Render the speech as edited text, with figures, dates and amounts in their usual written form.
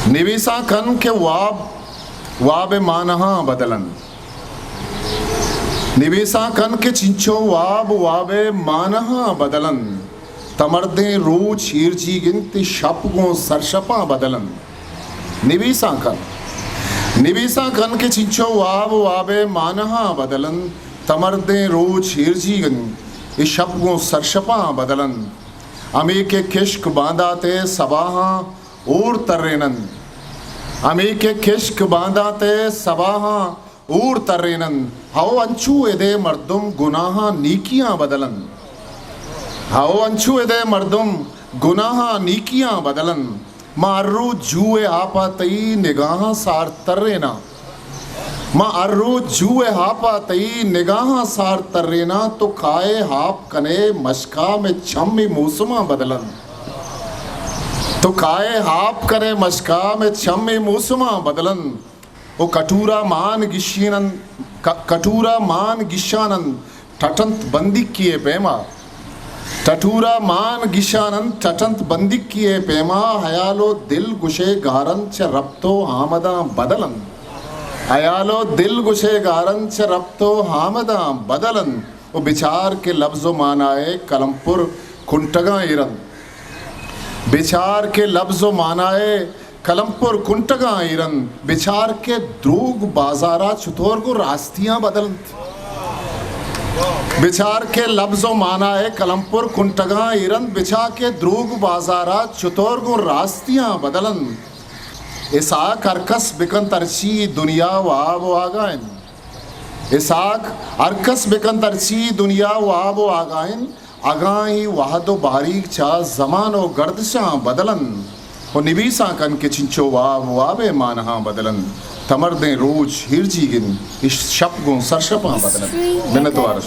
निवीसाकन के वाब मानहा बदलन निवीसाकन के चिंचो वाबे मानहा बदलन तमर्दे रोज हीरजी गिनती शपगों सरशपा बदलन निवीसाकन के चिंचो वाबे मानहा बदलन तमर्दे रोज हीरजी गिन शपगों सरशपा बदलन अमी के किश्क बांधाते सबाहा और तर्रेनन अमी के किश्क बांधाते सबाहा और तर्रेनन हाओ अंचू एदे मर्दुम गुनाहा नीकियां बदलन हाओ अंचू एदे मर्दुम गुनाहा नीकियां बदलन मार्रू जूए आपा तई निगाहा सार तर्रेना माँ अर्रू जूए हापा तई निगाहा सार तर्रेना तो खाए हाप कने मशका में छम्मी मूसमा बदलन तो खाए हाप करे मशका में छम्मी मूसमा बदलन वो कटूरा मान गिशानन ठटंत बंदी किए पेमा टटूरा मान गिशानन ठटंत बंदी किए पेमा हयालो दिल गुशे गारन च रब्तो आमदा बदलन हयालो दिल गुशे गारन च रब्तो हामदा बदलन वो बिचार के लफ्ज़ो मानाए कलमपुर कुंटगा इरन बिचार के लफ्ज़ो मानाए कलमपुर कुंटगा इरन बिचार के द्रोग बाजारा चुतोर को रास्तियां बदलन बिचार के लफ्ज़ो मानाए कलमपुर कुंटगा इरन बिचा के द्रोग बाजारा चुतोर को रास्तियां बदलन इसाक अरकस बिकन तरची दुनिया वाब आगाइन इसाक अरकस बिकन तरची दुनिया वाब आगाइन अगाई वाहदो बारीक चा जमानो गर्दशा बदलन और निवीसा कन के चिंचो वाबे मानहा बदलन तमर्दे रोज हिरजी गिन इस शपगों सरशपा बदलन मिन्नत वारस